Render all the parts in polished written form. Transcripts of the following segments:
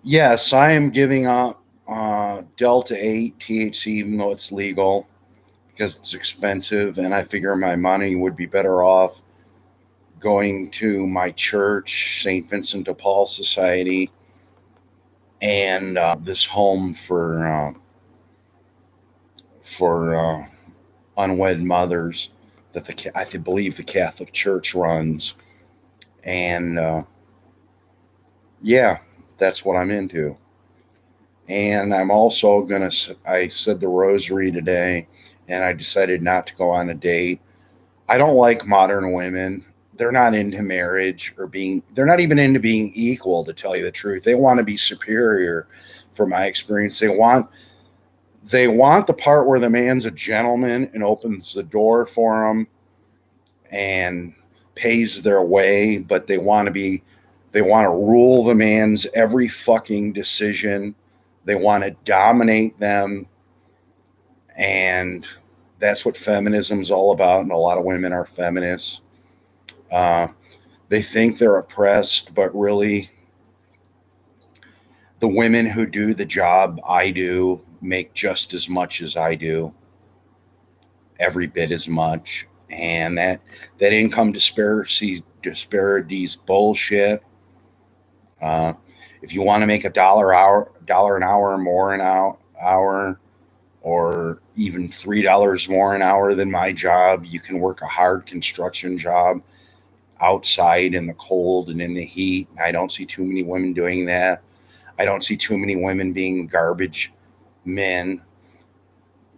Yes, I am giving up Delta 8 THC, even though it's legal, because it's expensive, and I figure my money would be better off going to my church, St. Vincent de Paul Society, and this home for unwed mothers that believe the Catholic Church runs, and yeah, that's what I'm into. And I'm also gonna. I said the rosary today, and I decided not to go on a date. I don't like modern women. They're not into marriage or being. They're not even into being equal. To tell you the truth, they want to be superior. From my experience, they want the part where the man's a gentleman and opens the door for them and pays their way, but they want to rule the man's every fucking decision. They want to dominate them, and that's what feminism's all about. And a lot of women are feminists. Uh, they think they're oppressed, but really, the women who do the job I do make just as much as I do, every bit as much. And that income disparities bullshit. Uh, if you want to make a dollar an hour or more an hour, or even $3 more an hour than my job, you can work a hard construction job outside in the cold and in the heat. I don't see too many women doing that. I don't see too many women being garbage men.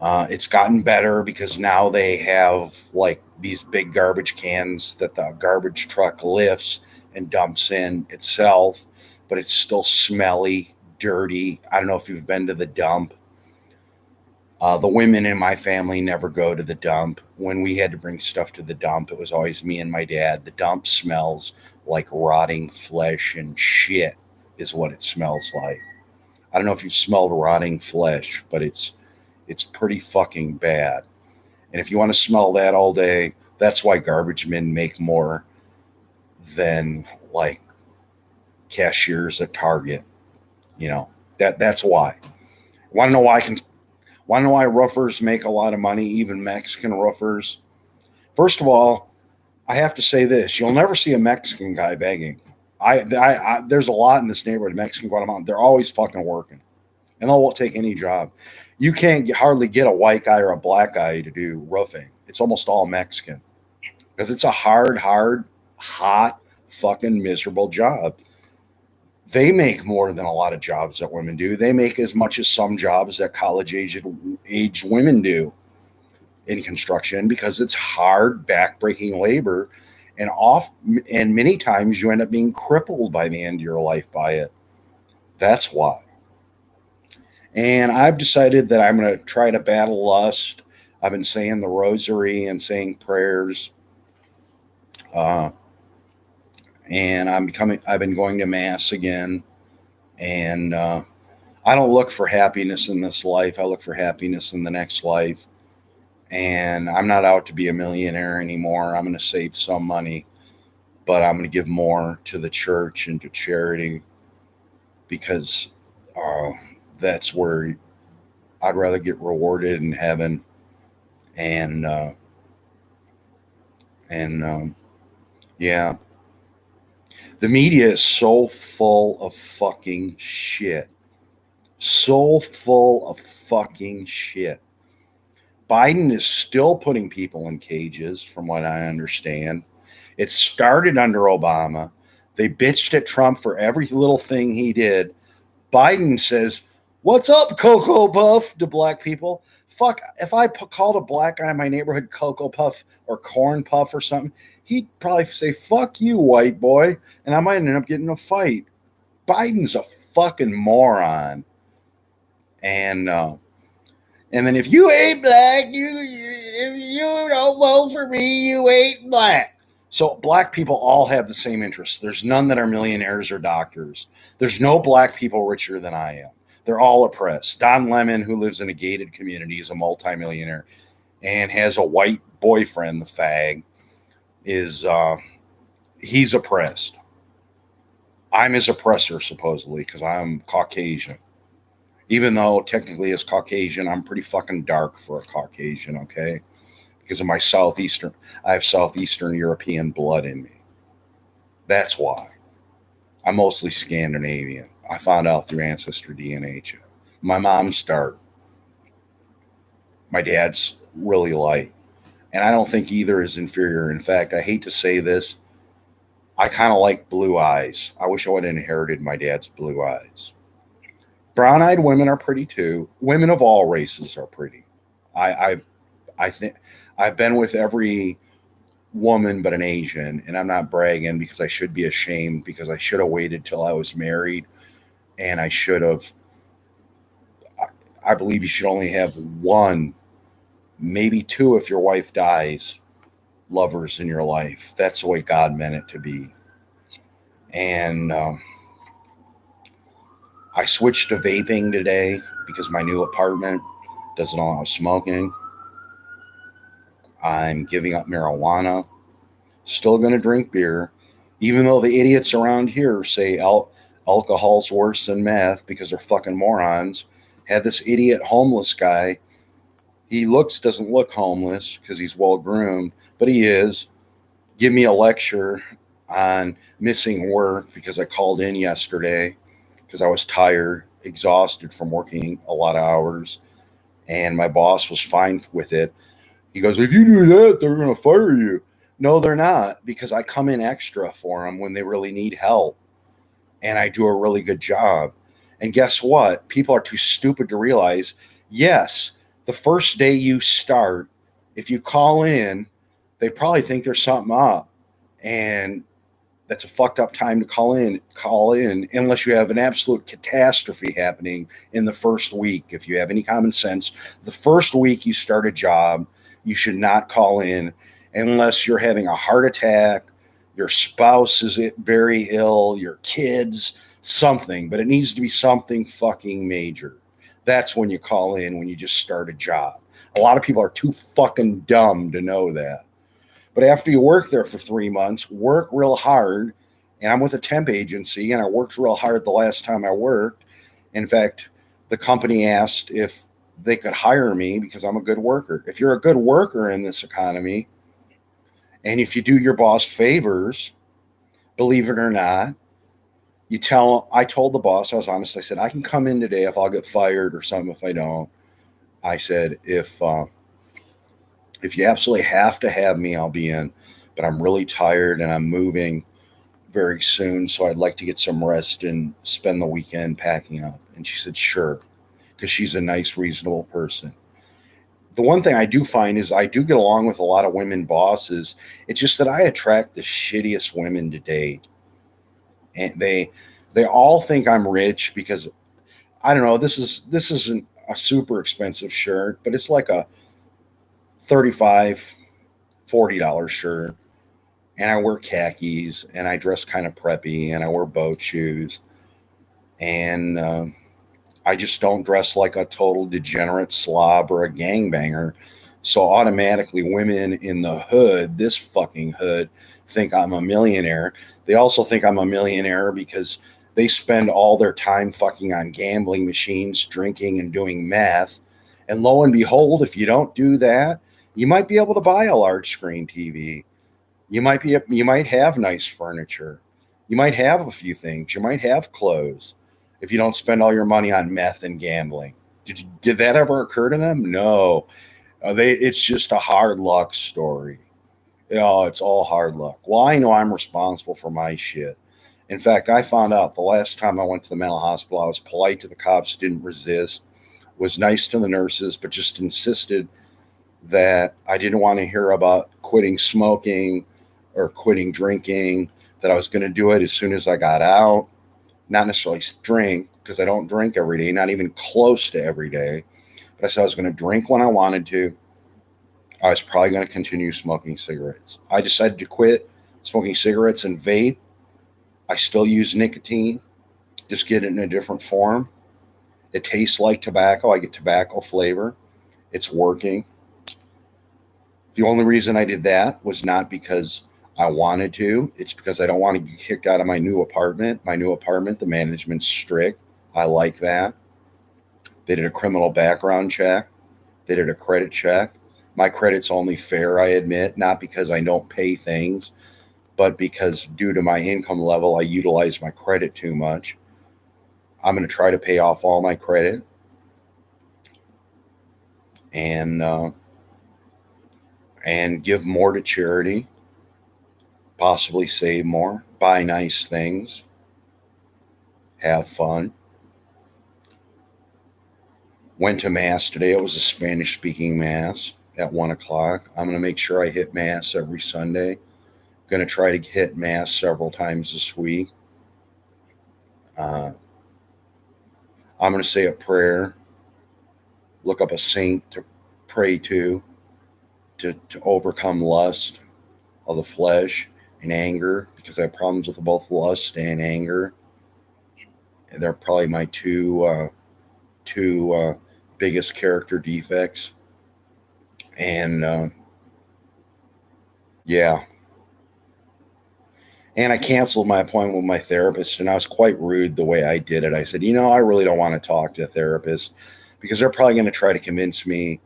It's gotten better because now they have like these big garbage cans that the garbage truck lifts and dumps in itself, but it's still smelly, dirty. I don't know if you've been to the dump. The women in my family never go to the dump. When we had to bring stuff to the dump, it was always me and my dad. The dump smells like rotting flesh and shit, is what it smells like. I don't know if you've smelled rotting flesh, but it's pretty fucking bad. And if you want to smell that all day, that's why garbage men make more than like cashiers at Target. You know that's why. Want to know why? Want to know why roofers make a lot of money, even Mexican roofers? First of all, I have to say this: you'll never see a Mexican guy begging. There's a lot in this neighborhood, Mexican Guatemala. They're always fucking working, and they'll take any job. You can't hardly get a white guy or a black guy to do roofing. It's almost all Mexican because it's a hard, hot, fucking miserable job. They make more than a lot of jobs that women do. They make as much as some jobs that college age women do in construction because it's hard, backbreaking labor, and and many times you end up being crippled by the end of your life by it. That's why. And I've decided that I'm going to try to battle lust. I've been saying the rosary and saying prayers, uh, and I've been going to mass again, and I don't look for happiness in this life. I look for happiness in the next life. And I'm not out to be a millionaire anymore. I'm going to save some money, but I'm going to give more to the church and to charity because uh, that's where I'd rather get rewarded in heaven. And and yeah, the media is so full of fucking shit. So full of fucking shit. Biden is still putting people in cages, from what I understand. It started under Obama. They bitched at Trump for every little thing he did. Biden says, "What's up, Cocoa Puff?" to black people. Fuck, if I called a black guy in my neighborhood Cocoa Puff or Corn Puff or something, he'd probably say, "Fuck you, white boy," and I might end up getting in a fight. Biden's a fucking moron. And and then if you ain't black, if you don't vote for me, you ain't black. So black people all have the same interests. There's none that are millionaires or doctors. There's no black people richer than I am. They're all oppressed. Don Lemon, who lives in a gated community, is a multimillionaire and has a white boyfriend. The fag is he's oppressed. I'm his oppressor, supposedly, because I'm Caucasian. Even though technically, as Caucasian, I'm pretty fucking dark for a Caucasian, okay? Because of my Southeastern, I have Southeastern European blood in me. That's why. I'm mostly Scandinavian. I found out through Ancestry DNA check. My mom's dark. My dad's really light. And I don't think either is inferior. In fact, I hate to say this, I kind of like blue eyes. I wish I would have inherited my dad's blue eyes. Brown eyed women are pretty too. Women of all races are pretty. I've I think I've been with every woman but an Asian, and I'm not bragging because I should be ashamed because I should have waited till I was married, and I should have. I believe you should only have one, maybe two, if your wife dies, lovers in your life. That's the way God meant it to be. And I switched to vaping today because my new apartment doesn't allow smoking. I'm giving up marijuana. Still going to drink beer, even though the idiots around here say alcohol's worse than meth because they're fucking morons. Had this idiot homeless guy. He doesn't look homeless because he's well groomed, but he is. Give me a lecture on missing work because I called in yesterday because I was tired, exhausted from working a lot of hours, and my boss was fine with it. He goes, if you do that, they're going to fire you. No, they're not, because I come in extra for them when they really need help. And I do a really good job. And guess what? People are too stupid to realize, yes, the first day you start, if you call in, they probably think there's something up. And that's a fucked up time to call in unless you have an absolute catastrophe happening in the first week. If you have any common sense, the first week you start a job, you should not call in unless you're having a heart attack, your spouse is very ill, your kids, something, but it needs to be something fucking major. That's when you call in, when you just start a job. A lot of people are too fucking dumb to know that. But after you work there for 3 months, work real hard, and I'm with a temp agency, and I worked real hard the last time I worked. In fact, the company asked if they could hire me because I'm a good worker. If you're a good worker in this economy, and if you do your boss favors, believe it or not, I told the boss, I was honest, I said, I can come in today if I'll get fired or something if I don't. I said, if you absolutely have to have me, I'll be in. But I'm really tired and I'm moving very soon, so I'd like to get some rest and spend the weekend packing up. And she said, sure, because she's a nice, reasonable person. The one thing I do find is I do get along with a lot of women bosses. It's just that I attract the shittiest women to date. And they all think I'm rich because I don't know, this isn't a super expensive shirt, but it's like a 35 $40 shirt, and I wear khakis, and I dress kind of preppy, and I wear boat shoes, and I just don't dress like a total degenerate slob or a gangbanger. So automatically, women in the hood, this fucking hood, think I'm a millionaire. They also think I'm a millionaire because they spend all their time fucking on gambling machines, drinking, and doing meth. And lo and behold, if you don't do that, you might be able to buy a large screen TV. You might have nice furniture. You might have a few things. You might have clothes if you don't spend all your money on meth and gambling. Did that ever occur to them? No. It's just a hard luck story. It's all hard luck. Well, I know I'm responsible for my shit. In fact, I found out the last time I went to the mental hospital, I was polite to the cops, didn't resist, was nice to the nurses, but just insisted that I didn't want to hear about quitting smoking or quitting drinking, that I was going to do it as soon as I got out. Not necessarily drink, because I don't drink every day, not even close to every day. But I said I was going to drink when I wanted to. I was probably going to continue smoking cigarettes. I decided to quit smoking cigarettes and vape. I still use nicotine, just get it in a different form. It tastes like tobacco. I get tobacco flavor. It's working. The only reason I did that was not because I wanted to. It's because I don't want to get kicked out of my new apartment. My new apartment, the management's strict. I like that. They did a criminal background check. They did a credit check. My credit's only fair, I admit, not because I don't pay things, but because due to my income level, I utilize my credit too much. I'm going to try to pay off all my credit and and give more to charity, possibly save more, buy nice things, have fun. Went to mass today. It was a Spanish speaking mass at 1 o'clock. I'm going to make sure I hit mass every Sunday. Going to try to hit mass several times this week. Uh, I'm going to say a prayer, look up a saint to pray to overcome lust of the flesh and anger, because I have problems with both lust and anger. And they're probably my two biggest character defects. And yeah, and I canceled my appointment with my therapist, and I was quite rude the way I did it. I said, I really don't want to talk to a therapist because they're probably going to try to convince me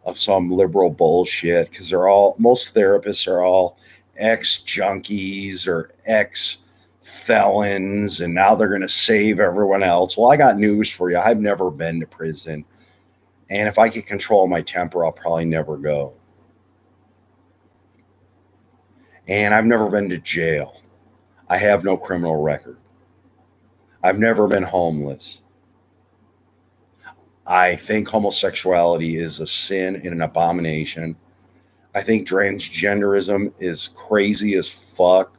of some liberal bullshit, because most therapists are all ex junkies or ex felons, and now they're going to save everyone else. Well, I got news for you. I've never been to prison. And if I could control my temper, I'll probably never go. And I've never been to jail. I have no criminal record. I've never been homeless. I think homosexuality is a sin and an abomination. I think transgenderism is crazy as fuck.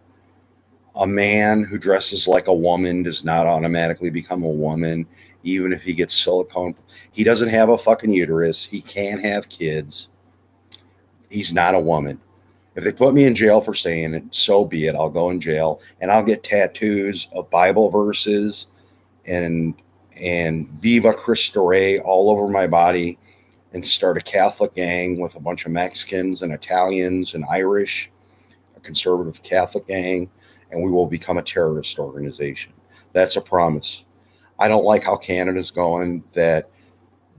A man who dresses like a woman does not automatically become a woman, even if he gets silicone. He doesn't have a fucking uterus. He can't have kids. He's not a woman. If they put me in jail for saying it, so be it. I'll go in jail and I'll get tattoos of Bible verses and Viva Cristo Rey all over my body, and start a Catholic gang with a bunch of Mexicans and Italians and Irish, a conservative Catholic gang, and we will become a terrorist organization. That's a promise. I don't like how Canada's going, that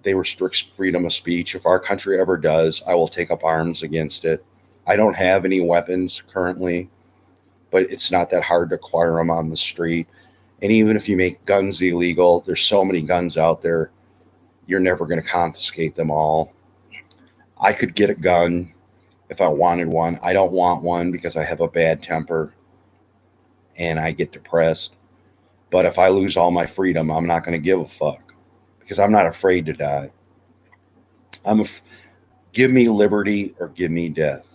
they restrict freedom of speech. If our country ever does, I will take up arms against it. I don't have any weapons currently, but it's not that hard to acquire them on the street. And even if you make guns illegal, there's so many guns out there, you're never going to confiscate them all. I could get a gun if I wanted one. I don't want one because I have a bad temper and I get depressed. But if I lose all my freedom, I'm not going to give a fuck, because I'm not afraid to die. Give me liberty or give me death.